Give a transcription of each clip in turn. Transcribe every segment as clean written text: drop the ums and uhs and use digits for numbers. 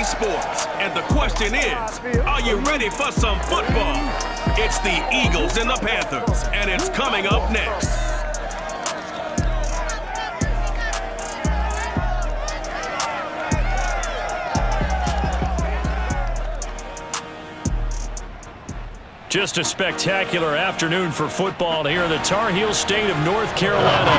Sports. And the question is, are you ready for some football? It's the Eagles and the Panthers, and it's coming up next. Just a spectacular afternoon for football here in the Tar Heel state of North Carolina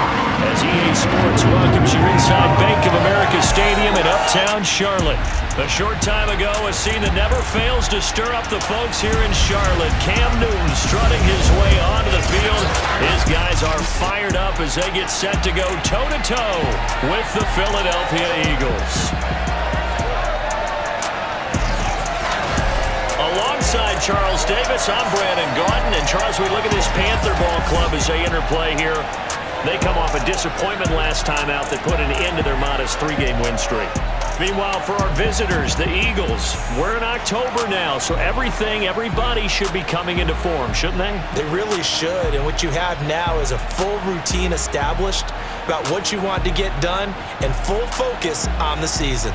as EA Sports welcomes you inside Bank of America Stadium in uptown Charlotte. A short time ago, a scene that never fails to stir up the folks here in Charlotte. Cam Newton strutting his way onto the field. His guys are fired up as they get set to go toe-to-toe with the Philadelphia Eagles. Alongside Charles Davis, I'm Brandon Gaudin. And Charles, we look at this Panther ball club as they interplay here. They come off a disappointment last time out that put an end to their modest 3-game win streak. Meanwhile, for our visitors, the Eagles, we're in October now, so everybody should be coming into form, shouldn't they? They really should, and what you have now is a full routine established about what you want to get done and full focus on the season.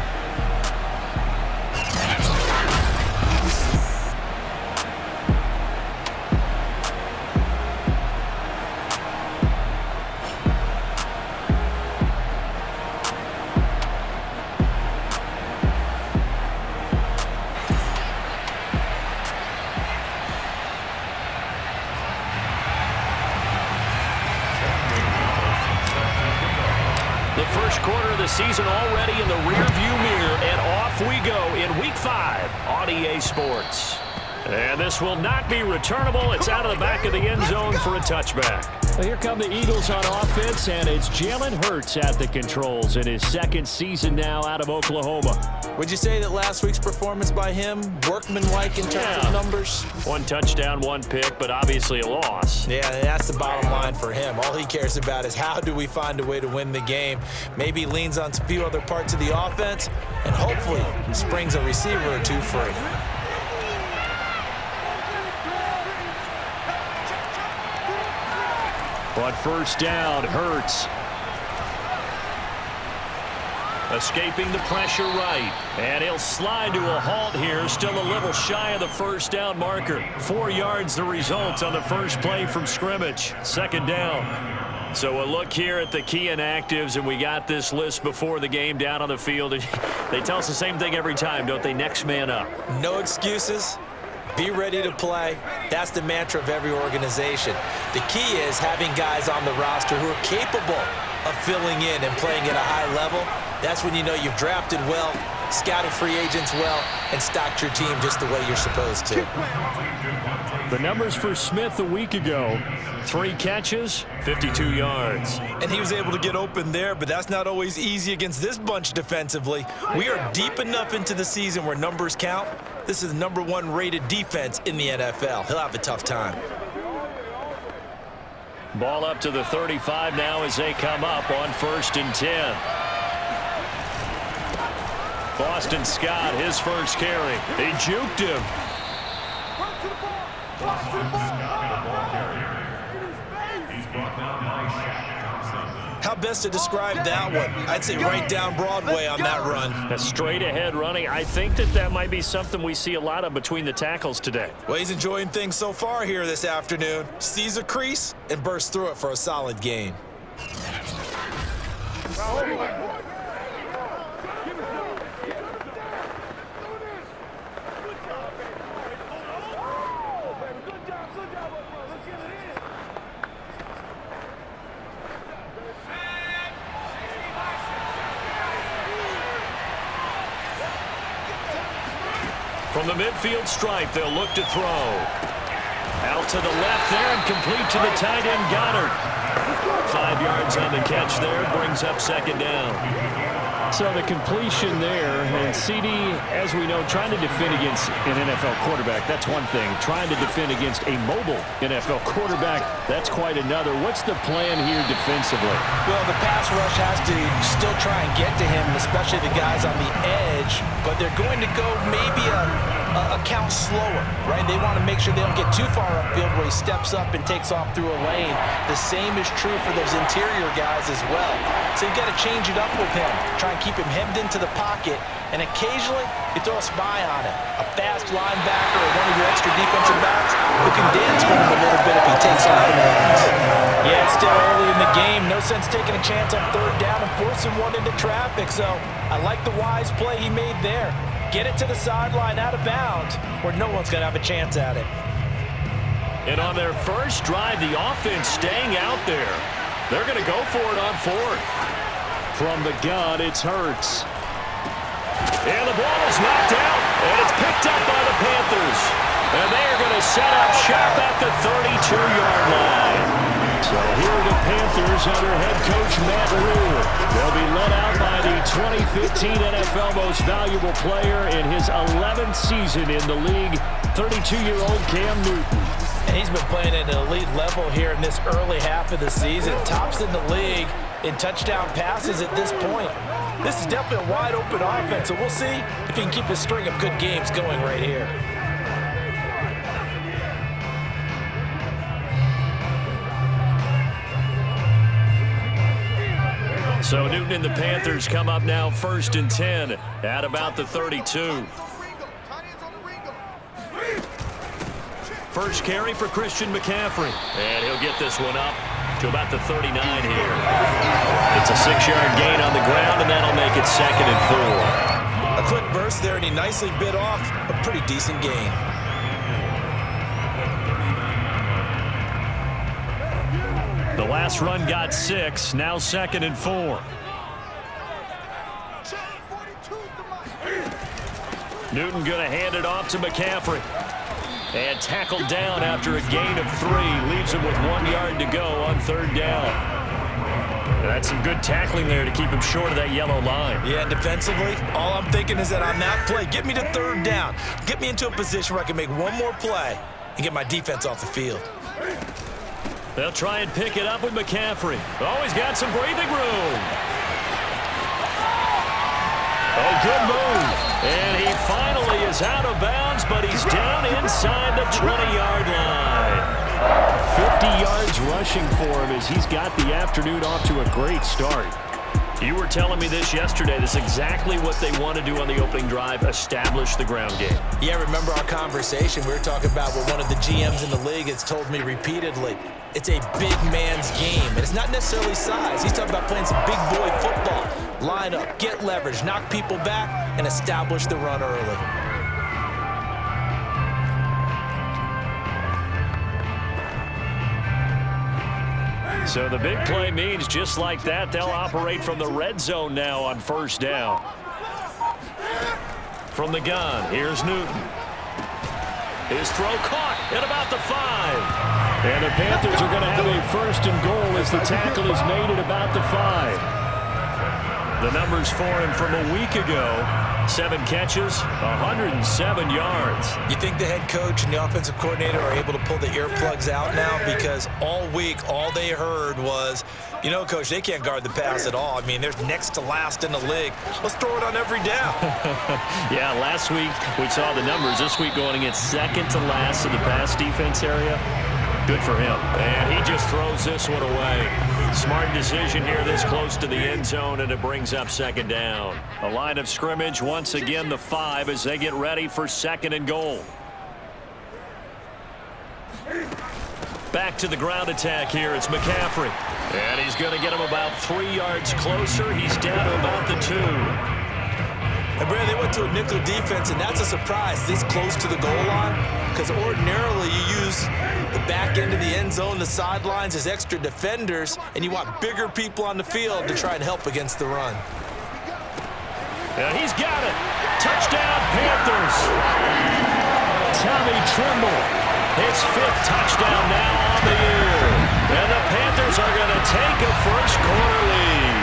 Season already in the rearview mirror, and off we go in Week 5 on EA Sports. And this will not be returnable. It's out of the back of the end zone for a touchback. Well, here come the Eagles on offense, and it's Jalen Hurts at the controls in his second season now out of Oklahoma. Would you say that last week's performance by him, workmanlike in terms of numbers? 1 touchdown, 1 pick, but obviously a loss. Yeah, that's the bottom line for him. All he cares about is how do we find a way to win the game. Maybe leans on a few other parts of the offense, and hopefully springs a receiver or two free. But first down, Hurts. Escaping the pressure right. And he'll slide to a halt here. Still a little shy of the first down marker. 4 yards the result on the first play from scrimmage. Second down. So a look here at the key inactives, and we got this list before the game down on the field. They tell us the same thing every time, don't they? Next man up. No excuses. Be ready to play. That's the mantra of every organization. The key is having guys on the roster who are capable of filling in and playing at a high level. That's when you know you've drafted well, scouted free agents well, and stocked your team just the way you're supposed to. The numbers for Smith a week ago: 3 catches, 52 yards. And he was able to get open there, but that's not always easy against this bunch defensively. We are deep enough into the season where numbers count. This is the #1 rated defense in the NFL. He'll have a tough time. Ball up to the 35 now as they come up on 1st and 10. Boston Scott, his first carry. They juked him. How best to describe that one? I'd say right down Broadway on that run. A straight ahead running. I think that might be something we see a lot of between the tackles today. Well, he's enjoying things so far here this afternoon. Sees a crease and bursts through it for a solid gain. From the midfield stripe, they'll look to throw. Out to the left there and complete to the tight end, Goddard. 5 yards on the catch there, brings up second down. So the completion there, and CD, as we know, trying to defend against an NFL quarterback, that's one thing. Trying to defend against a mobile NFL quarterback, that's quite another. What's the plan here defensively? Well, the pass rush has to still try and get to him, especially the guys on the edge, but they're going to go maybe a account slower, right? They want to make sure they don't get too far upfield where he steps up and takes off through a lane. The same is true for those interior guys as well. So you got to change it up with him. Try and keep him hemmed into the pocket, and occasionally you throw a spy on him. A fast linebacker or one of your extra defensive backs who can dance with him a little bit if he takes off and runs. Yeah, it's still early in the game. No sense taking a chance on third down and forcing one into traffic. So I like the wise play he made there. Get it to the sideline out of bounds where no one's going to have a chance at it. And on their first drive, the offense staying out there. They're going to go for it on fourth. From the gun, it's Hurts. And the ball is knocked out, and it's picked up by the Panthers. And they are going to set up shop at the 32-yard line. So here are the Panthers under head coach Matt Rule. They'll be led out by the 2015 NFL Most Valuable Player in his 11th season in the league, 32-year-old Cam Newton. And he's been playing at an elite level here in this early half of the season. Tops in the league in touchdown passes at this point. This is definitely a wide-open offense, so we'll see if he can keep his string of good games going right here. So Newton and the Panthers come up now 1st and 10 at about the 32. First carry for Christian McCaffrey. And he'll get this one up to about the 39 here. It's a 6-yard gain on the ground, and that'll make it 2nd and 4. A quick burst there, and he nicely bit off a pretty decent gain. The last run got 6, now 2nd and 4. Newton going to hand it off to McCaffrey. And tackled down after a gain of 3. Leaves him with 1 yard to go on 3rd down. That's some good tackling there to keep him short of that yellow line. Yeah, and defensively, all I'm thinking is that on that play, get me to 3rd down. Get me into a position where I can make one more play and get my defense off the field. They'll try and pick it up with McCaffrey. Oh, he's got some breathing room. Oh, good move. And he finally is out of bounds, but he's down inside the 20-yard line. 50 yards rushing for him as he's got the afternoon off to a great start. You were telling me this yesterday. That's exactly what they want to do on the opening drive, establish the ground game. Yeah, remember our conversation. We were talking about what one of the GMs in the league has told me repeatedly. It's a big man's game, and it's not necessarily size. He's talking about playing some big boy football. Line up, get leverage, knock people back, and establish the run early. So the big play means just like that, they'll operate from the red zone now on 1st down. From the gun, here's Newton. His throw caught at about the 5. And the Panthers are going to have a 1st and goal as the tackle is made at about the 5. The numbers for him from a week ago, 7 catches, 107 yards. You think the head coach and the offensive coordinator are able to pull the earplugs out now? Because all week, all they heard was, you know, Coach, they can't guard the pass at all. I mean, they're next to last in the league. Let's throw it on every down. Yeah, last week we saw the numbers. This week going against 2nd to last in the pass defense area. Good for him. And he just throws this one away. Smart decision here this close to the end zone, and it brings up 2nd down. A line of scrimmage, once again the 5 as they get ready for 2nd and goal. Back to the ground attack here. It's McCaffrey. And he's going to get him about 3 yards closer. He's down to about the 2. And, Brad, they went to a nickel defense, and that's a surprise this close to the goal line, because ordinarily you use the back end of the end zone, the sidelines as extra defenders, and you want bigger people on the field to try and help against the run. And he's got it. Touchdown, Panthers. Tommy Tremble, his 5th touchdown now on the year. And the Panthers are going to take a first-quarter lead.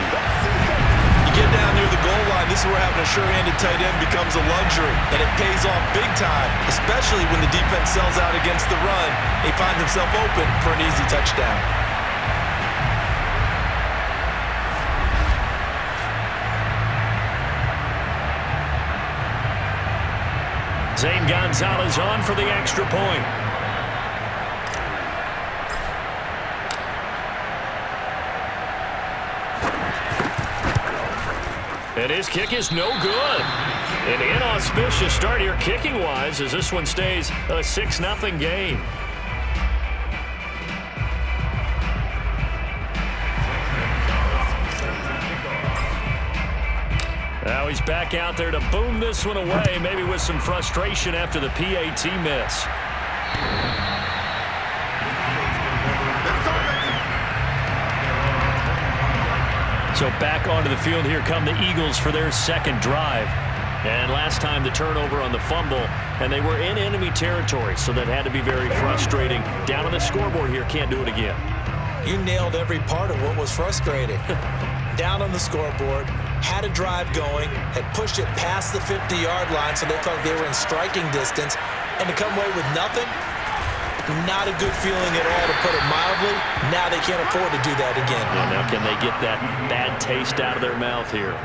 Get down near the goal line, this is where having a sure-handed tight end becomes a luxury, and it pays off big time, especially when the defense sells out against the run. He finds himself open for an easy touchdown. Zane Gonzalez on for the extra point. And his kick is no good. An inauspicious start here kicking-wise as this one stays a 6-0 game. Now he's back out there to boom this one away, maybe with some frustration after the PAT miss. So back onto the field here come the Eagles for their second drive. And last time the turnover on the fumble, and they were in enemy territory, so that had to be very frustrating. Down on the scoreboard here, can't do it again. You nailed every part of what was frustrating. Down on the scoreboard, had a drive going, had pushed it past the 50-yard line so they thought they were in striking distance, and to come away with nothing, not a good feeling at all, to put it mildly. Now they can't afford to do that again. Yeah, now can they get that bad taste out of their mouth here?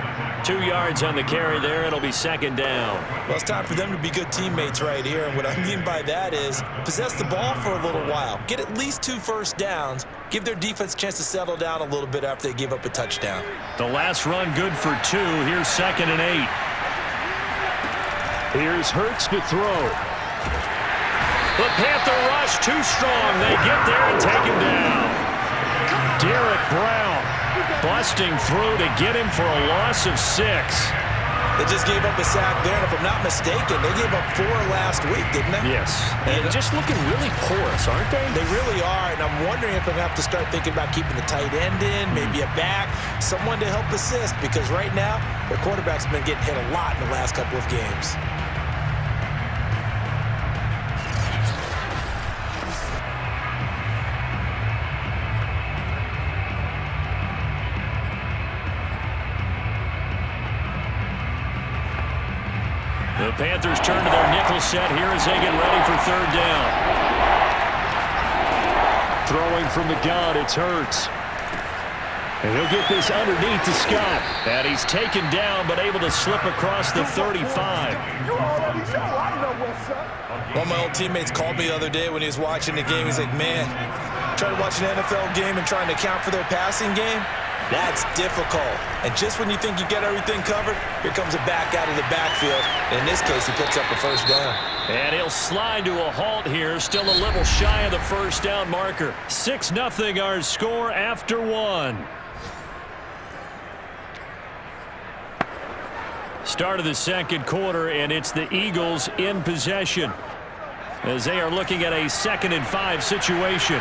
2 yards on the carry there. It'll be second down. Well, it's time for them to be good teammates right here, and what I mean by that is possess the ball for a little while, get at least 2 first downs, give their defense a chance to settle down a little bit after they give up a touchdown. The last run good for 2. Here's 2nd and 8. Here's Hurts to throw. The Panther rush too strong. They get there and take him down. Derek Brown busting through to get him for a loss of 6. They just gave up a sack there, and if I'm not mistaken, they gave up 4 last week, didn't they? Yes. And just looking really porous, aren't they? They really are, and I'm wondering if I'm going to have to start thinking about keeping the tight end in, maybe a back, someone to help assist, because right now, their quarterback's been getting hit a lot in the last couple of games. The Panthers turn to their nickel set here as they get ready for 3rd down. Throwing from the gun, it's Hurts. And he'll get this underneath to Scott. And he's taken down, but able to slip across the 35. One of my old teammates called me the other day when he was watching the game. He's like, man, trying to watch an NFL game and trying to account for their passing game? That's difficult. And just when you think you get everything covered, here comes a back out of the backfield. And in this case, he picks up a first down. And he'll slide to a halt here, still a little shy of the first down marker. 6-0 our score after 1. Start of the second quarter, and it's the Eagles in possession as they are looking at a 2nd and 5 situation.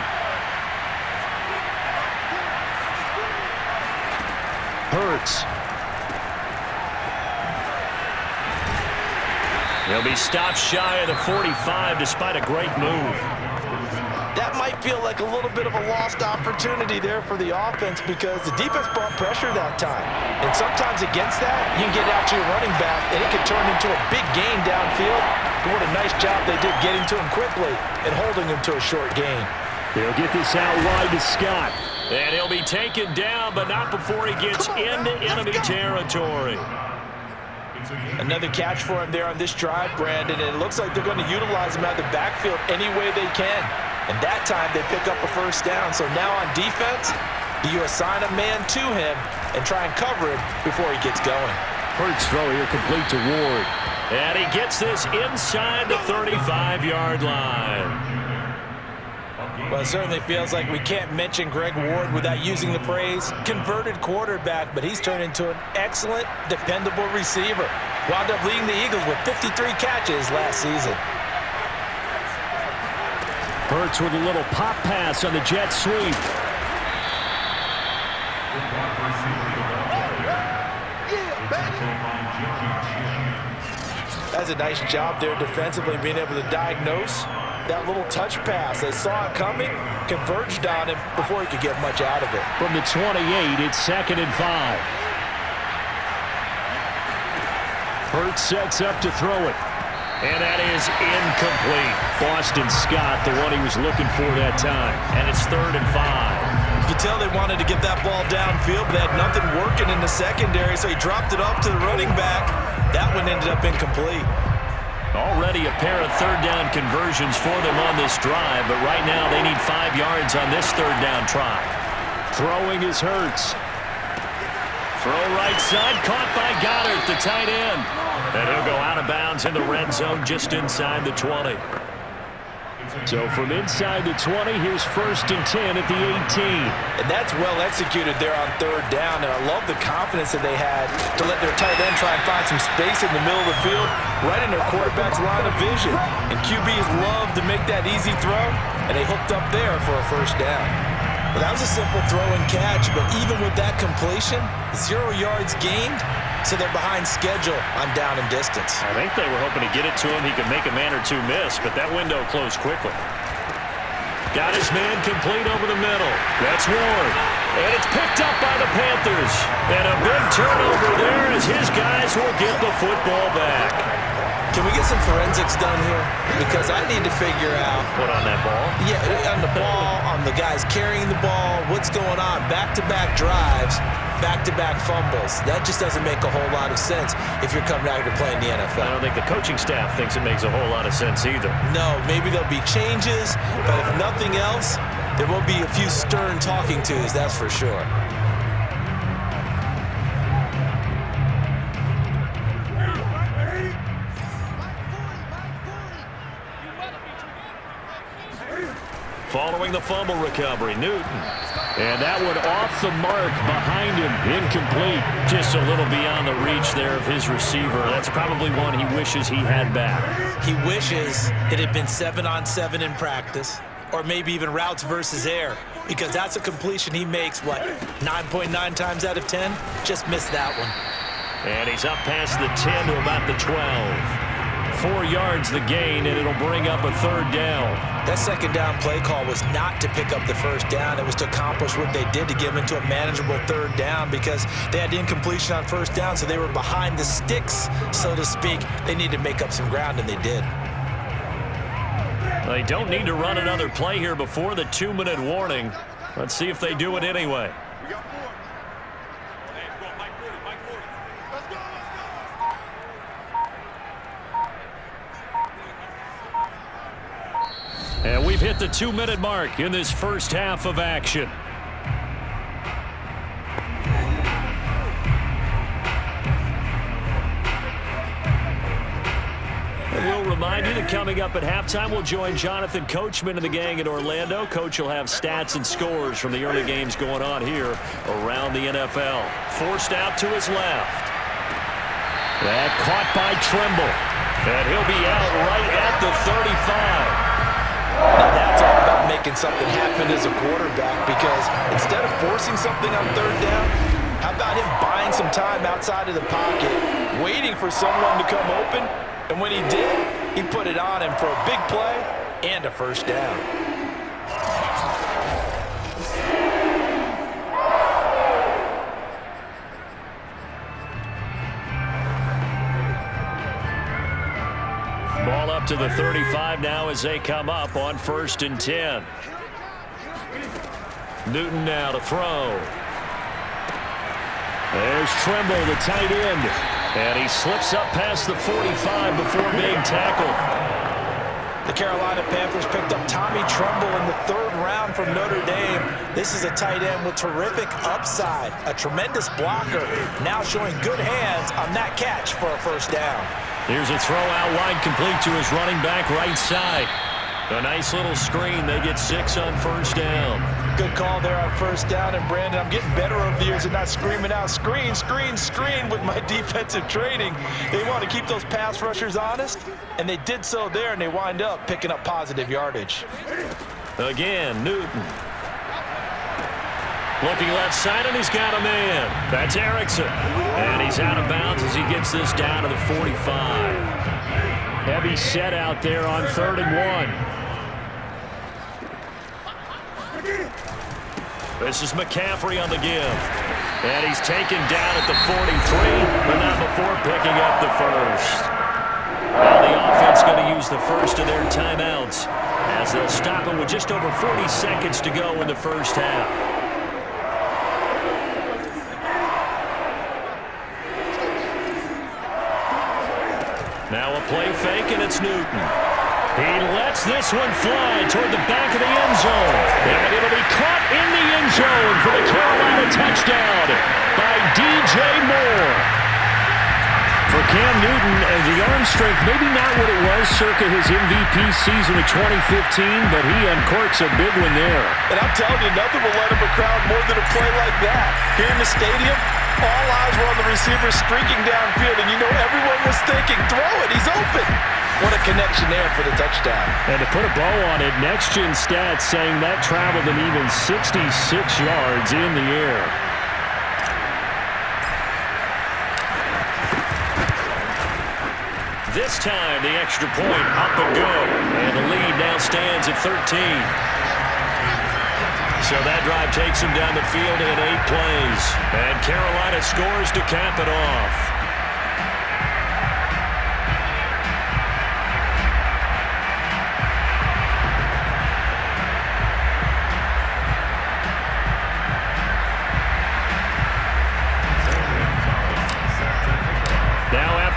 Hurts. He'll be stopped shy of the 45 despite a great move. That might feel like a little bit of a lost opportunity there for the offense because the defense brought pressure that time. And sometimes against that, you can get out to your running back, and it can turn into a big gain downfield. But what a nice job they did getting to him quickly and holding him to a short gain. He'll get this out wide to Scott. And he'll be taken down, but not before he gets into enemy territory. Another catch for him there on this drive, Brandon, and it looks like they're going to utilize him out of the backfield any way they can. And that time, they pick up a first down. So now on defense, you assign a man to him and try and cover him before he gets going. Hurts throw here complete to Ward. And he gets this inside the 35-yard line. Well, it certainly feels like we can't mention Greg Ward without using the phrase converted quarterback, but he's turned into an excellent, dependable receiver. Wound up leading the Eagles with 53 catches last season. Hurts with a little pop pass on the jet sweep. That's a nice job there defensively, being able to diagnose that little touch pass. They saw it coming, converged on him before he could get much out of it. From the 28, it's 2nd and 5. Hurts sets up to throw it. And that is incomplete. Boston Scott, the one he was looking for that time. And it's 3rd and 5. You could tell they wanted to get that ball downfield, but they had nothing working in the secondary, so he dropped it off to the running back. That one ended up incomplete. Already a pair of third down conversions for them on this drive, but right now they need 5 yards on this third down try. Throwing is Hurts. Throw right side, caught by Goddard, the tight end. And he'll go out of bounds in the red zone just inside the 20. So from inside the 20, here's 1st and 10 at the 18. And that's well executed there on third down. And I love the confidence that they had to let their tight end try and find some space in the middle of the field, right in their quarterback's line of vision. And QBs love to make that easy throw, and they hooked up there for a first down. Well, that was a simple throw and catch, but even with that completion, 0 yards gained, so they're behind schedule on down and distance. I think they were hoping to get it to him. He could make a man or two miss, but that window closed quickly. Got his man complete over the middle. That's Ward. And it's picked up by the Panthers. And a big turnover there as his guys will get the football back. Can we get some forensics done here? Because I need to figure out... What, on that ball? Yeah, on the ball, on the guys carrying the ball, what's going on. Back-to-back drives, back-to-back fumbles. That just doesn't make a whole lot of sense if you're coming out here to play in the NFL. I don't think the coaching staff thinks it makes a whole lot of sense either. No, maybe there'll be changes, but if nothing else, there will be a few stern talking tos, that's for sure. Following the fumble recovery, Newton. And that one off the mark behind him, incomplete. Just a little beyond the reach there of his receiver. That's probably one he wishes he had back. He wishes it had been 7-on-7 in practice, or maybe even routes versus air, because that's a completion he makes, what, 9.9 times out of 10? Just missed that one. And he's up past the 10 to about the 12. 4 yards the gain, and it'll bring up a third down. That second down play call was not to pick up the first down. It was to accomplish what they did, to get them into a manageable third down, because they had incompletion on first down, so they were behind the sticks, so to speak. They needed to make up some ground, and they did. They don't need to run another play here before the 2-minute warning. Let's see if they do it anyway. And we've hit the 2-minute mark in this first half of action. And we'll remind you that coming up at halftime, we'll join Jonathan Coachman and the gang in Orlando. Coach will have stats and scores from the early games going on here around the NFL. Forced out to his left. That caught by Tremble. And he'll be out right at the 35. Now that's all about making something happen as a quarterback, because instead of forcing something on third down, how about him buying some time outside of the pocket, waiting for someone to come open, and when he did, he put it on him for a big play and a first down. Ball up to the 35 now as they come up on 1st and 10. Newton now to throw. There's Tremble, the tight end. And he slips up past the 45 before being tackled. The Carolina Panthers picked up Tommy Tremble in the 3rd round from Notre Dame. This is a tight end with terrific upside, a tremendous blocker, now showing good hands on that catch for a first down. Here's a throw out wide, complete to his running back right side. A nice little screen. They get 6 on first down. Good call there on first down. And, Brandon, I'm getting better over the years and not screaming out, screen, screen, screen with my defensive training. They want to keep those pass rushers honest, and they did so there, and they wind up picking up positive yardage. Again, Newton. Looking left side, and he's got a man. That's Erickson. And he's out of bounds as he gets this down to the 45. Heavy set out there on 3rd and 1. This is McCaffrey on the give. And he's taken down at the 43, but not before picking up the first. Now the offense going to use the first of their timeouts as they'll stop him with just over 40 seconds to go in the first half. Now a play fake, and it's Newton. He lets this one fly toward the back of the end zone. And it'll be caught in the end zone for the Carolina touchdown by DJ Moore. For Cam Newton, the arm strength, maybe not what it was circa his MVP season of 2015, but he uncorks a big one there. And I'm telling you, nothing will light up a crowd more than a play like that. Here in the stadium, all eyes were on the receiver streaking downfield, and you know everyone was thinking, throw it, he's open. What a connection there for the touchdown. And to put a bow on it, Next Gen Stats saying that traveled an even 66 yards in the air. This time, the extra point up and go. And the lead now stands at 13. So that drive takes him down the field in 8 plays. And Carolina scores to cap it off.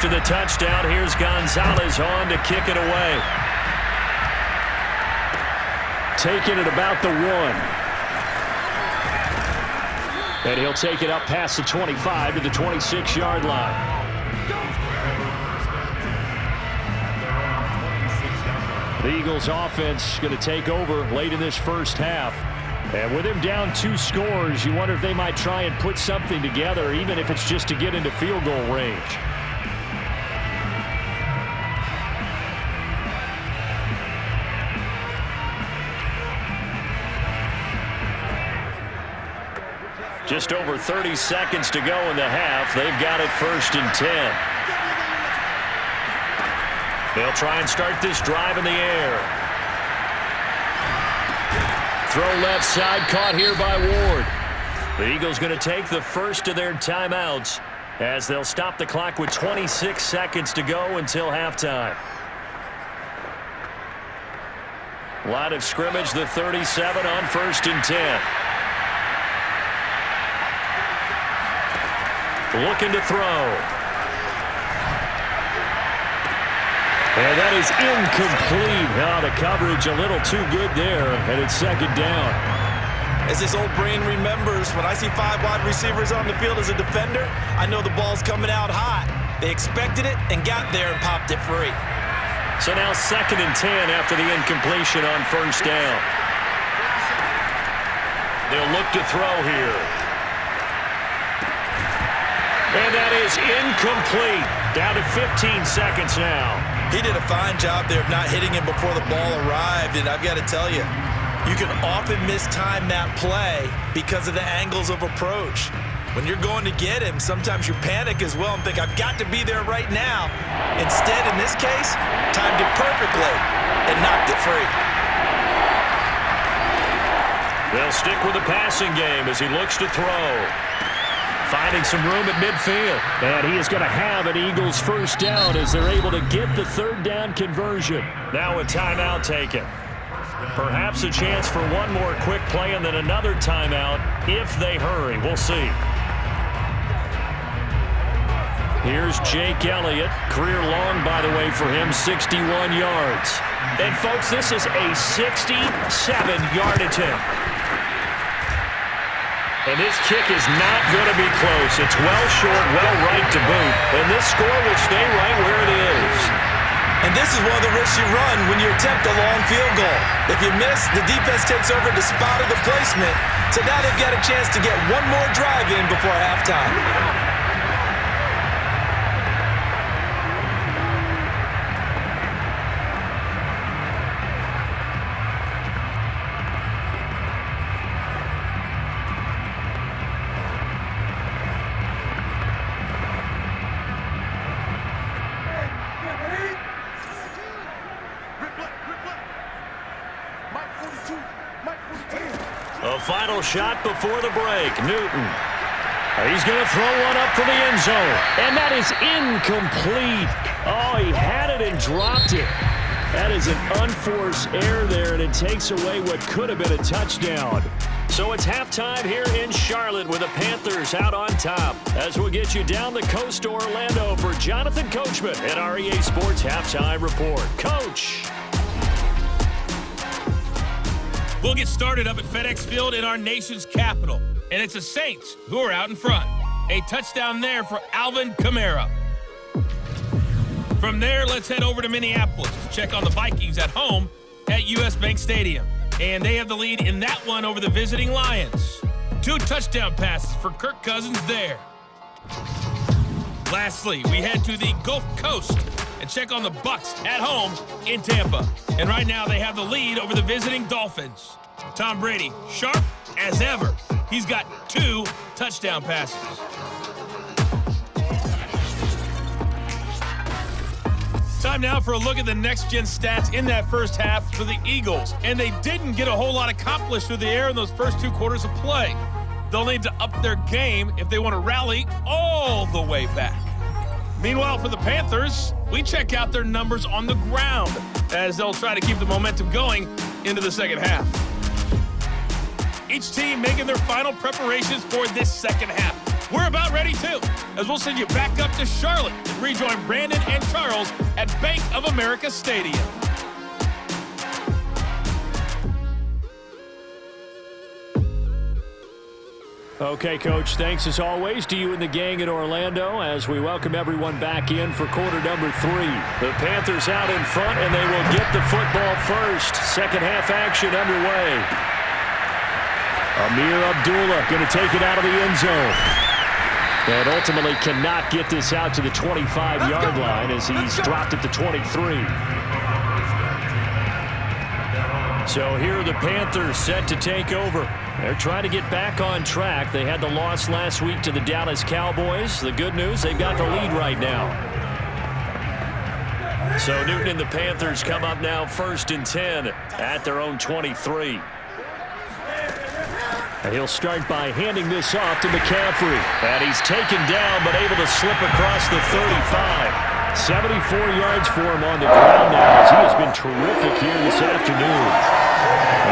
After the touchdown, here's Gonzalez on to kick it away. Taking it about the 1. And he'll take it up past the 25 to the 26-yard line. The Eagles offense going to take over late in this first half. And with him down 2 scores, you wonder if they might try and put something together, even if it's just to get into field goal range. Just over 30 seconds to go in the half. They've got it 1st and 10. They'll try and start this drive in the air. Throw left side, caught here by Ward. The Eagles going to take the first of their timeouts as they'll stop the clock with 26 seconds to go until halftime. Line of scrimmage, the 37 on 1st and 10. Looking to throw. And that is incomplete. Now the coverage a little too good there, and it's 2nd down. As this old brain remembers, when I see 5 wide receivers on the field as a defender, I know the ball's coming out hot. They expected it and got there and popped it free. So now 2nd and 10 after the incompletion on 1st down. They'll look to throw here. And that is incomplete. Down to 15 seconds now. He did a fine job there of not hitting him before the ball arrived. And I've got to tell you, you can often mistime that play because of the angles of approach. When you're going to get him, sometimes you panic as well and think, I've got to be there right now. Instead, in this case, timed it perfectly and knocked it free. They'll stick with the passing game as he looks to throw. Finding some room at midfield. And he is going to have an Eagles 1st down as they're able to get the 3rd down conversion. Now a timeout taken. Perhaps a chance for one more quick play and then another timeout if they hurry. We'll see. Here's Jake Elliott. Career long, by the way, for him, 61 yards. And, folks, this is a 67-yard attempt. And this kick is not going to be close. It's well short, well right to boot. And this score will stay right where it is. And this is one of the risks you run when you attempt a long field goal. If you miss, the defense takes over the spot of the placement. So now they've got a chance to get one more drive in before halftime. A final shot before the break. Newton. He's going to throw one up for the end zone. And that is incomplete. Oh, he had it and dropped it. That is an unforced error there, and it takes away what could have been a touchdown. So it's halftime here in Charlotte with the Panthers out on top. As we'll get you down the coast to Orlando for Jonathan Coachman at our EA Sports Halftime Report. Coach! We'll get started up at FedEx Field in our nation's capital. And it's the Saints who are out in front. A touchdown there for Alvin Kamara. From there, let's head over to Minneapolis to check on the Vikings at home at US Bank Stadium. And they have the lead in that one over the visiting Lions. 2 touchdown passes for Kirk Cousins there. Lastly, we head to the Gulf Coast and check on the Bucs at home in Tampa. And right now they have the lead over the visiting Dolphins. Tom Brady, sharp as ever. He's got 2 touchdown passes. Time now for a look at the next-gen stats in that first half for the Eagles. And they didn't get a whole lot accomplished through the air in those first 2 quarters of play. They'll need to up their game if they want to rally all the way back. Meanwhile, for the Panthers, we check out their numbers on the ground as they'll try to keep the momentum going into the second half. Each team making their final preparations for this second half. We're about ready, too, as we'll send you back up to Charlotte and rejoin Brandon and Charles at Bank of America Stadium. Okay, Coach, thanks as always to you and the gang in Orlando as we welcome everyone back in for quarter number 3. The Panthers out in front, and they will get the football first. Second half action underway. Amir Abdullah going to take it out of the end zone. And ultimately cannot get this out to the 25-yard line as he's dropped at the 23. So here are the Panthers set to take over. They're trying to get back on track. They had the loss last week to the Dallas Cowboys. The good news, they've got the lead right now. So Newton and the Panthers come up now 1st and 10 at their own 23. And he'll start by handing this off to McCaffrey. And he's taken down but able to slip across the 35. 74 yards for him on the ground now as he has been terrific here this afternoon.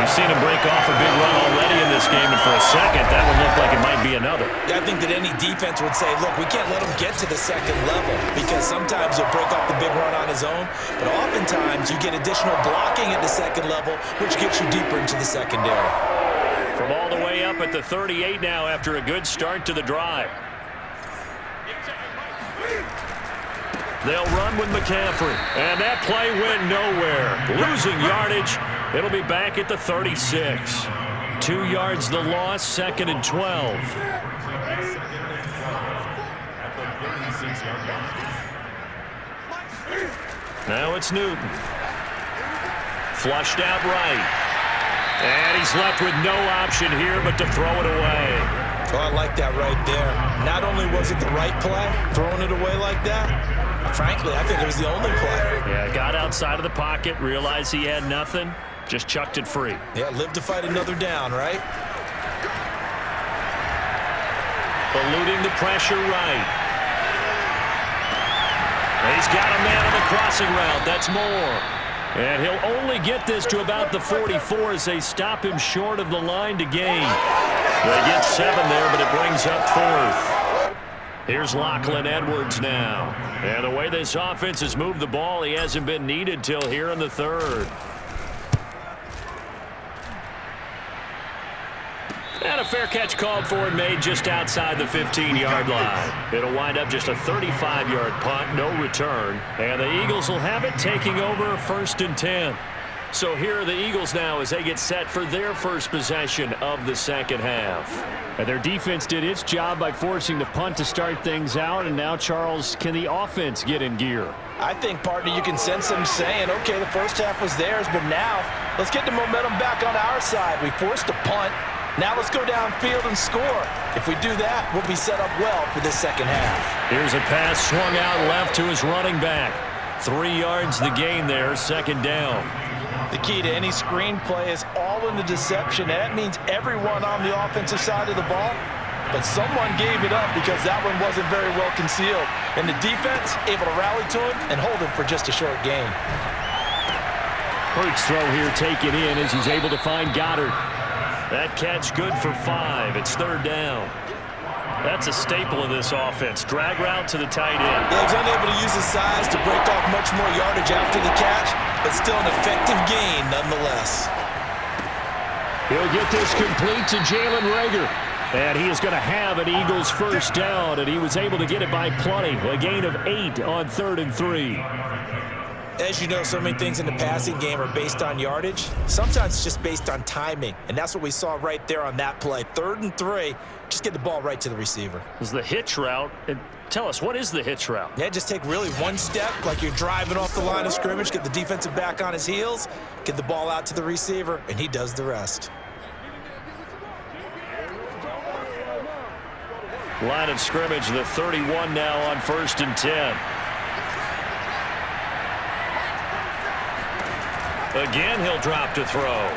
We've seen him break off a big run already in this game, and for a second, that would look like it might be another. Yeah, I think that any defense would say, look, we can't let him get to the second level because sometimes he'll break off the big run on his own, but oftentimes you get additional blocking at the second level, which gets you deeper into the secondary. From all the way up at the 38 now after a good start to the drive. They'll run with McCaffrey, and that play went nowhere. Losing yardage. It'll be back at the 36. 2 yards the loss, 2nd and 12. Now it's Newton. Flushed out right. And he's left with no option here but to throw it away. Oh, I like that right there. Not only was it the right play, throwing it away like that, frankly, I think it was the only play. Yeah, got outside of the pocket, realized he had nothing, just chucked it free. Yeah, live to fight another down, right? Eluding the pressure right. And he's got a man on the crossing route. That's more. And he'll only get this to about the 44 as they stop him short of the line to gain. They get 7 there, but it brings up 4th. Here's Lachlan Edwards now. And the way this offense has moved the ball, he hasn't been needed till here in the 3rd. And a fair catch called for and made just outside the 15-yard line. It'll wind up just a 35-yard punt, no return. And the Eagles will have it, taking over 1st and 10. So here are the Eagles now as they get set for their first possession of the second half. And their defense did its job by forcing the punt to start things out. And now, Charles, can the offense get in gear? I think, partner, you can sense them saying, okay, the first half was theirs, but now let's get the momentum back on our side. We forced a punt. Now let's go downfield and score. If we do that, we'll be set up well for this second half. Here's a pass swung out left to his running back. 3 yards the gain there, 2nd down. The key to any screen play is all in the deception. That means everyone on the offensive side of the ball, but someone gave it up because that one wasn't very well concealed. And the defense able to rally to him and hold him for just a short gain. Hurts throw here taken in as he's able to find Goddard. That catch good for 5. It's third down. That's a staple of this offense. Drag route to the tight end. Yeah, he's unable to use his size to break off much more yardage after the catch, but still an effective gain nonetheless. He'll get this complete to Jalen Reagor. And he is going to have an Eagles first down, and he was able to get it by plenty. A gain of 8 on 3rd and 3. As you know, so many things in the passing game are based on yardage. Sometimes it's just based on timing, and that's what we saw right there on that play. 3rd and 3, just get the ball right to the receiver. This is the hitch route. And tell us, what is the hitch route? Yeah, just take really one step like you're driving off the line of scrimmage, get the defensive back on his heels, get the ball out to the receiver, and he does the rest. Line of scrimmage, the 31 now on 1st and 10. Again, he'll drop to throw.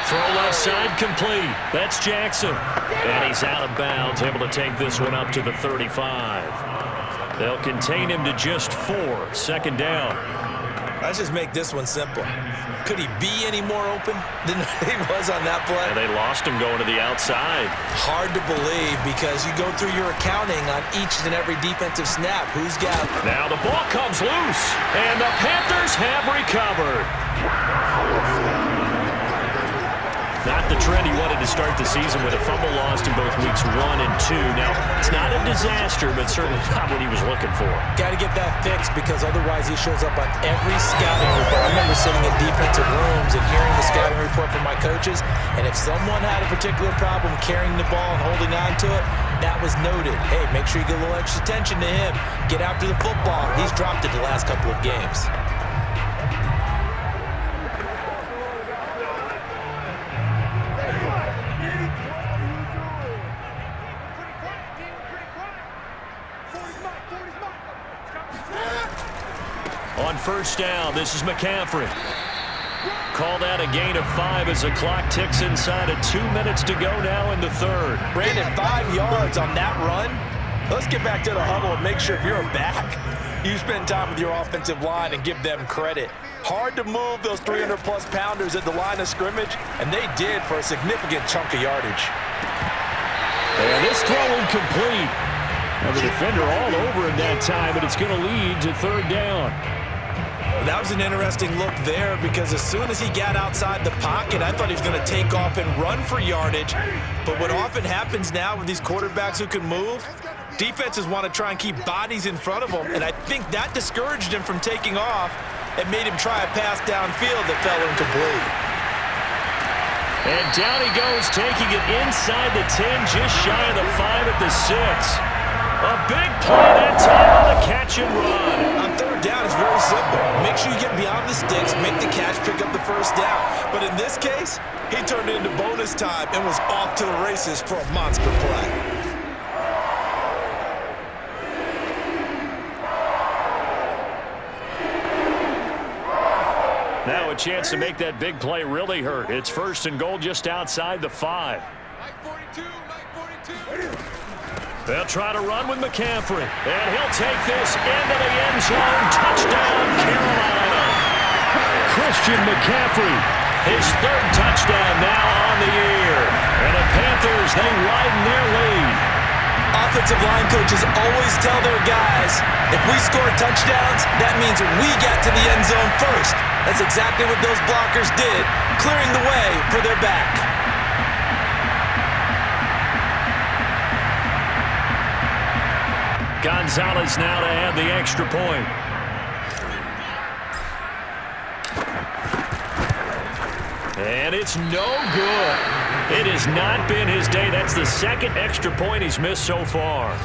Throw left side complete. That's Jackson. And he's out of bounds, able to take this one up to the 35. They'll contain him to just 4. 2nd down. Let's just make this one simple. Could he be any more open than he was on that play? And they lost him going to the outside. Hard to believe because you go through your accounting on each and every defensive snap. Who's got it? Now the ball comes loose, and the Panthers have recovered. Not the trend he wanted to start the season with a fumble lost in both weeks 1 and 2. Now, it's not a disaster, but certainly not what he was looking for. Got to get that fixed because otherwise he shows up on every scouting report. I remember sitting in defensive rooms and hearing the scouting report from my coaches, and if someone had a particular problem carrying the ball and holding on to it, that was noted. Hey, make sure you get a little extra attention to him. Get after the football. He's dropped it the last couple of games. On 1st down, this is McCaffrey. Call that a gain of 5 as the clock ticks inside of 2 minutes to go now in the 3rd. Brandon, 5 yards on that run. Let's get back to the huddle and make sure if you're a back, you spend time with your offensive line and give them credit. Hard to move those 300-plus pounders at the line of scrimmage, and they did for a significant chunk of yardage. And this throw incomplete. And the defender all over him that time, but it's going to lead to 3rd down. That was an interesting look there because as soon as he got outside the pocket, I thought he was going to take off and run for yardage. But what often happens now with these quarterbacks who can move, defenses want to try and keep bodies in front of them, and I think that discouraged him from taking off and made him try a pass downfield that fell incomplete. And down he goes, taking it inside the 10, just shy of the 5 at the 6. A big play that time on the catch and run. On 3rd down, it's very simple. Make sure you get beyond the sticks, make the catch, pick up the 1st down. But in this case, he turned it into bonus time and was off to the races for a monster play. Now a chance to make that big play really hurt. It's 1st and goal just outside the 5. They'll try to run with McCaffrey, and he'll take this into the end zone. Touchdown, Carolina. Christian McCaffrey, his 3rd touchdown now on the year. And the Panthers, they widen their lead. Offensive line coaches always tell their guys, if we score touchdowns, that means we got to the end zone first. That's exactly what those blockers did, clearing the way for their back. Gonzalez now to add the extra point. And it's no good. It has not been his day. That's the 2nd extra point he's missed so far.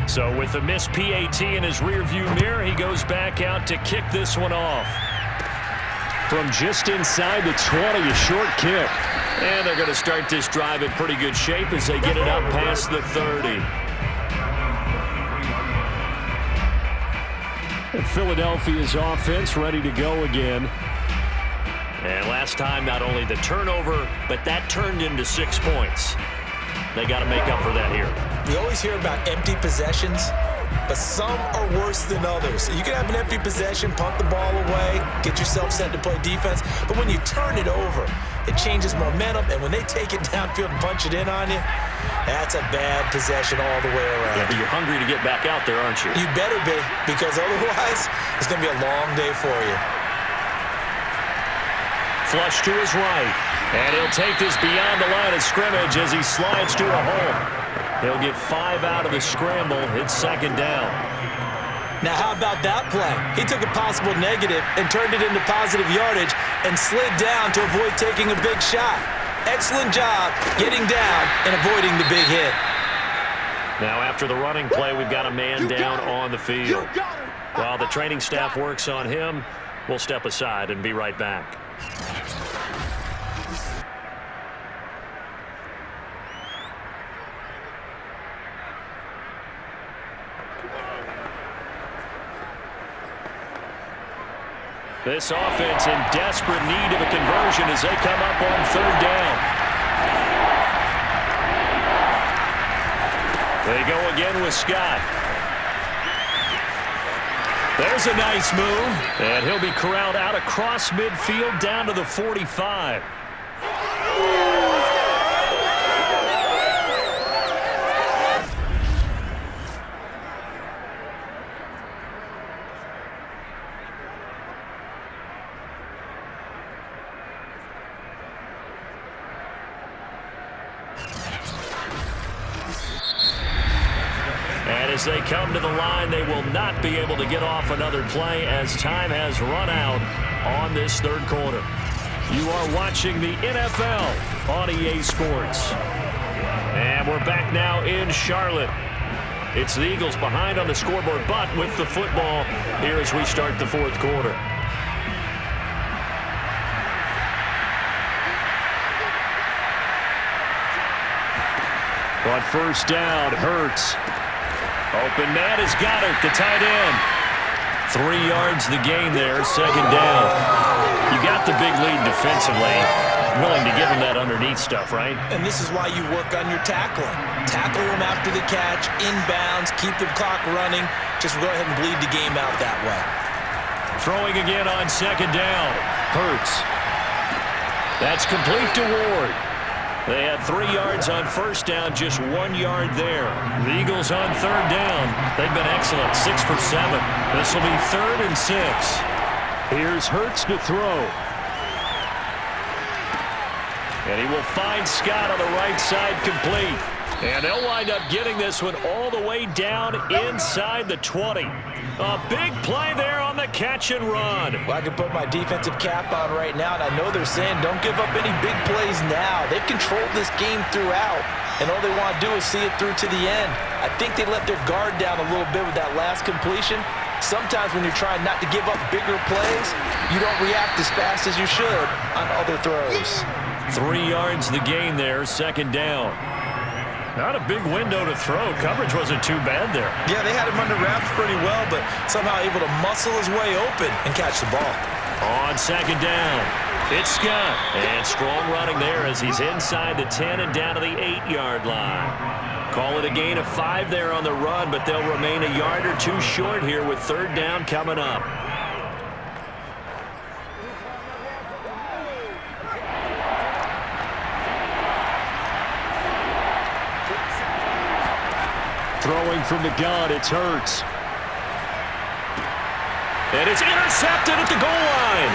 So with the missed PAT in his rearview mirror, he goes back out to kick this one off. From just inside the 20, a short kick. And they're going to start this drive in pretty good shape as they get it up past the 30. Philadelphia's offense ready to go again. And last time, not only the turnover, but that turned into 6 points. They got to make up for that here. We always hear about empty possessions, but some are worse than others. You can have an empty possession, punt the ball away, get yourself set to play defense, but when you turn it over, it changes momentum, and when they take it downfield and punch it in on you, that's a bad possession all the way around. Yeah, but you're hungry to get back out there, aren't you? You better be, because otherwise, it's going to be a long day for you. Flush to his right, and he'll take this beyond the line of scrimmage as he slides to a hole. He'll get 5 out of the scramble. It's second down. Now, how about that play? He took a possible negative and turned it into positive yardage and slid down to avoid taking a big shot. Excellent job getting down and avoiding the big hit. Now, after the running play, we've got a man down on the field. While the training staff works on him, we'll step aside and be right back. This offense in desperate need of a conversion as they come up on third down. They go again with Scott. There's a nice move, and he'll be corralled out across midfield down to the 45. As they come to the line, they will not be able to get off another play as time has run out on this third quarter. You are watching the NFL on EA Sports. And we're back now in Charlotte. It's the Eagles behind on the scoreboard, but with the football here as we start the fourth quarter. On first down, Hurts. Open man has got it, the tight end. 3 yards the gain there, second down. You got the big lead defensively. Willing to give him that underneath stuff, right? And this is why you work on your tackling. Tackle them after the catch, inbounds, keep the clock running. Just go ahead and bleed the game out that way. Throwing again on second down. Hurts. That's complete to Ward. They had 3 yards on first down, just 1 yard there. The Eagles on third down. They've been excellent, 6 for 7. This will be 3rd and 6. Here's Hurts to throw. And he will find Scott on the right side complete. And they'll wind up getting this one all the way down inside the 20. A big play there on the catch and run. Well, I can put my defensive cap on right now, and I know they're saying don't give up any big plays now. They've controlled this game throughout, and all they want to do is see it through to the end. I think they let their guard down a little bit with that last completion. Sometimes when you're trying not to give up bigger plays, you don't react as fast as you should on other throws. 3 yards the gain there, second down. Not a big window to throw. Coverage wasn't too bad there. Yeah, they had him under wraps pretty well, but somehow able to muscle his way open and catch the ball. On second down, it's Scott. And strong running there as he's inside the 10 and down to the 8-yard line. Call it a gain of 5 there on the run, but they'll remain a yard or 2 short here with third down coming up. Throwing from the gun, it's Hurts. And it's intercepted at the goal line.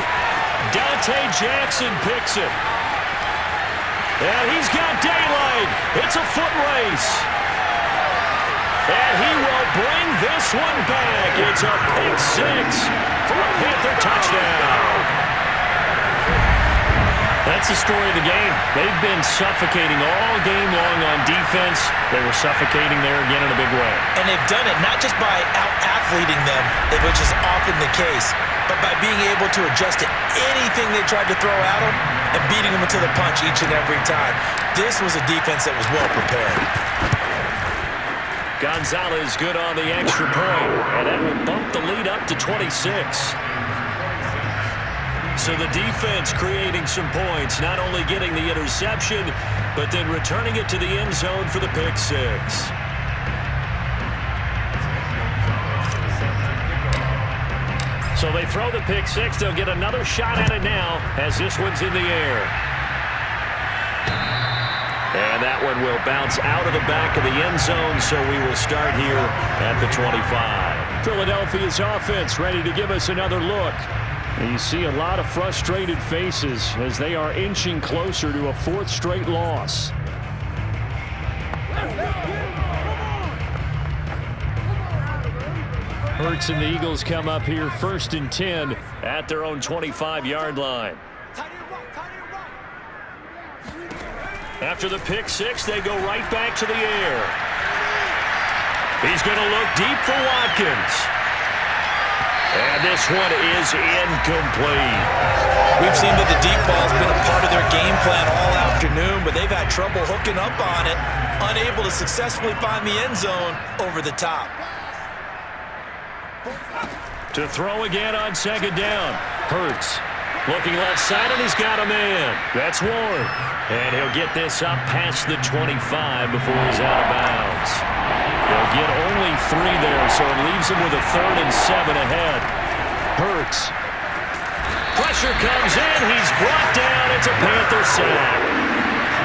Dante Jackson picks it. And he's got daylight. It's a foot race. And he will bring this one back. It's a pick 6 for a Panther touchdown. That's the story of the game. They've been suffocating all game long on defense. They were suffocating there again in a big way. And they've done it not just by out-athleting them, which is often the case, but by being able to adjust to anything they tried to throw at them and beating them into the punch each and every time. This was a defense that was well prepared. Gonzalez good on the extra point, and that will bump the lead up to 26. So the defense creating some points, not only getting the interception, but then returning it to the end zone for the pick six. So they throw the pick six. They'll get another shot at it now as this one's in the air. And that one will bounce out of the back of the end zone, so we will start here at the 25. Philadelphia's offense ready to give us another look. You see a lot of frustrated faces as they are inching closer to a fourth straight loss. Hurts and the Eagles come up here 1st and 10 at their own 25-yard line. After the pick six, they go right back to the air. He's going to look deep for Watkins. And this one is incomplete. We've seen that the deep ball's been a part of their game plan all afternoon, but they've had trouble hooking up on it, unable to successfully find the end zone over the top. To throw again on 2nd down. Hurts looking left side, and he's got a man. That's Ward. And he'll get this up past the 25 before he's out of bounds. They'll get only 3 there, so it leaves him with a 3rd and 7 ahead. Hurts. Pressure comes in. He's brought down. It's a Panther sack.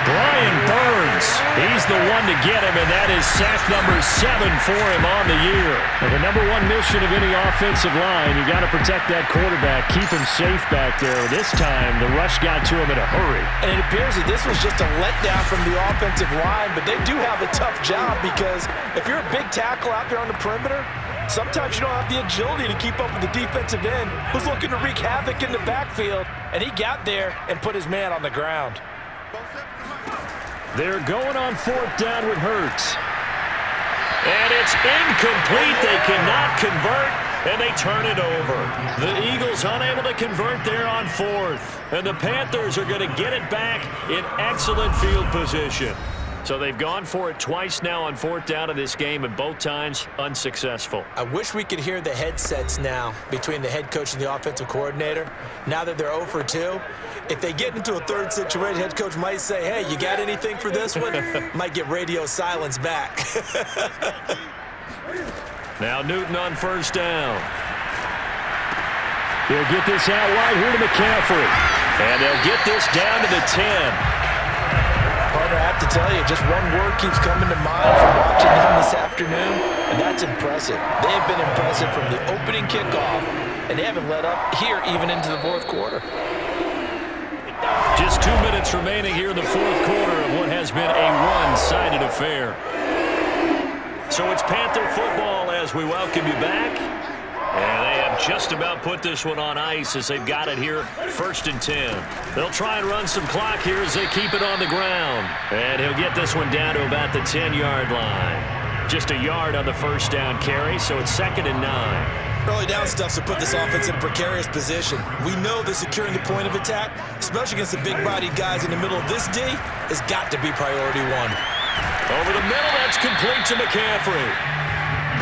Brian Burns, he's the one to get him, and that is sack number 7 for him on the year. And the number one mission of any offensive line, you got to protect that quarterback, keep him safe back there. This time, the rush got to him in a hurry. And it appears that this was just a letdown from the offensive line, but they do have a tough job because if you're a big tackle out there on the perimeter, sometimes you don't have the agility to keep up with the defensive end who's looking to wreak havoc in the backfield, and he got there and put his man on the ground. They're going on 4th down with Hurts. And it's incomplete. They cannot convert, and they turn it over. The Eagles unable to convert there on 4th. And the Panthers are going to get it back in excellent field position. So they've gone for it twice now on 4th down in this game, and both times unsuccessful. I wish we could hear the headsets now between the head coach and the offensive coordinator. Now that they're 0 for 2, if they get into a 3rd situation, head coach might say, hey, you got anything for this one? Might get radio silence back. Now Newton on 1st down. They'll get this out wide here to McCaffrey. And they'll get this down to the 10. Partner, I have to tell you, just one word keeps coming to mind from watching them this afternoon, and that's impressive. They have been impressive from the opening kickoff, and they haven't let up here even into the 4th quarter. Just 2 minutes remaining here in the 4th quarter of what has been a one-sided affair. So it's Panther football as we welcome you back. And they have just about put this one on ice as they've got it here 1st and 10. They'll try and run some clock here as they keep it on the ground. And he'll get this one down to about the 10-yard line. Just a yard on the 1st down carry, so it's 2nd and 9. Early down stuff's to put this offense in a precarious position. We know that securing the point of attack, especially against the big-bodied guys in the middle of this D, has got to be priority 1. Over the middle, that's complete to McCaffrey.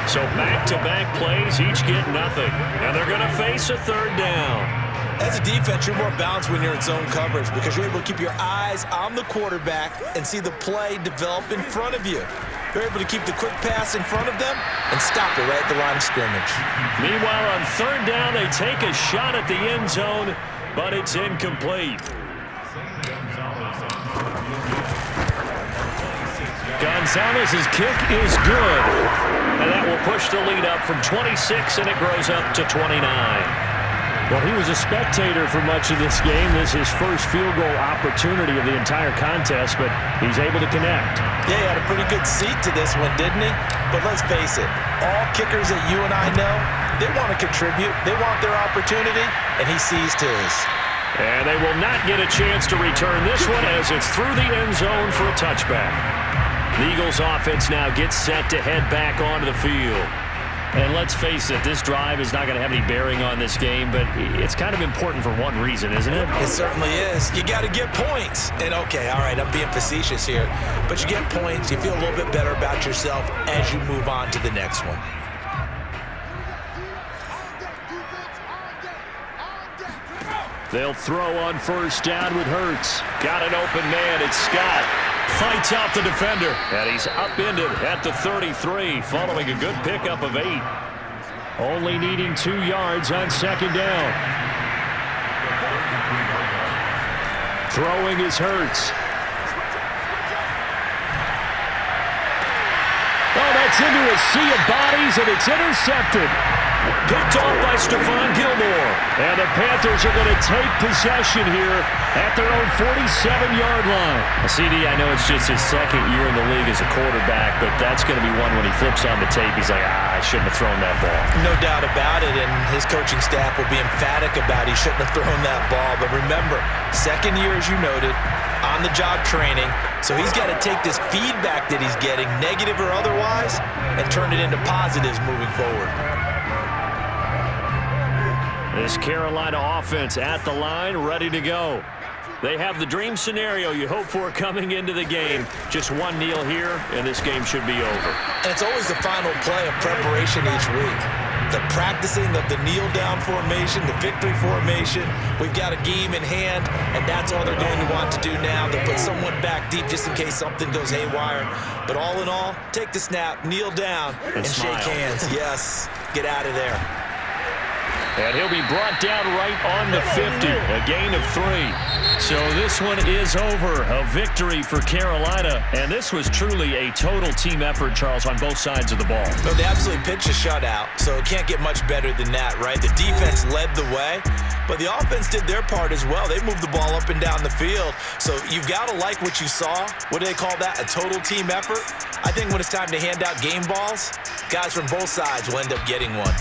So back-to-back plays, each get nothing. And they're going to face a 3rd down. As a defense, you're more balanced when you're in zone coverage because you're able to keep your eyes on the quarterback and see the play develop in front of you. You're able to keep the quick pass in front of them and stop it right at the line of scrimmage. Meanwhile, on 3rd down, they take a shot at the end zone, but it's incomplete. Gonzalez's kick is good. And that will push the lead up from 26, and it grows up to 29. Well, he was a spectator for much of this game. This is his first field goal opportunity of the entire contest, but he's able to connect. Yeah, he had a pretty good seat to this one, didn't he? But let's face it, all kickers that you and I know, they want to contribute. They want their opportunity, and he seized his. And they will not get a chance to return this one as it's through the end zone for a touchback. The Eagles offense now gets set to head back onto the field. And let's face it, this drive is not going to have any bearing on this game, but it's kind of important for one reason, isn't it? It certainly is. You got to get points. And okay, all right, I'm being facetious here, but you get points, you feel a little bit better about yourself as you move on to the next one. They'll throw on first down with Hurts. Got an open man. It's Scott. Fights out the defender. And he's upended at the 33, following a good pickup of 8. Only needing 2 yards on second down. Throwing is Hurts. Oh, that's into a sea of bodies, and it's intercepted. Picked off by Stephon Gilmore. And the Panthers are going to take possession here at their own 47-yard line. CD, I know it's just his second year in the league as a quarterback, but that's going to be one when he flips on the tape. He's like, I shouldn't have thrown that ball. No doubt about it, and his coaching staff will be emphatic about he shouldn't have thrown that ball. But remember, second year, as you noted, on-the-job training, so he's got to take this feedback that he's getting, negative or otherwise, and turn it into positives moving forward. This Carolina offense at the line, ready to go. They have the dream scenario you hope for coming into the game. Just one kneel here, and this game should be over. And it's always the final play of preparation each week. The practicing of the kneel-down formation, the victory formation. We've got a game in hand, and that's all they're going to want to do now. They'll put someone back deep just in case something goes haywire. But all in all, take the snap, kneel down, and shake hands. Yes, get out of there. And he'll be brought down right on the 50, a gain of 3. So this one is over, a victory for Carolina. And this was truly a total team effort, Charles, on both sides of the ball. No, they absolutely pitched a shutout, so it can't get much better than that, right? The defense led the way, but the offense did their part as well. They moved the ball up and down the field. So you've got to like what you saw. What do they call that? A total team effort? I think when it's time to hand out game balls, guys from both sides will end up getting one.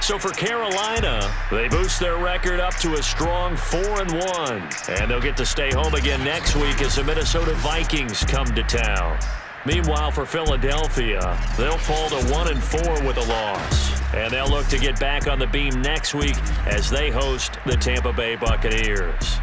So for Carolina, they boost their record up to a strong 4-1. And they'll get to stay home again next week as the Minnesota Vikings come to town. Meanwhile, for Philadelphia, they'll fall to 1-4 with a loss. And they'll look to get back on the beam next week as they host the Tampa Bay Buccaneers.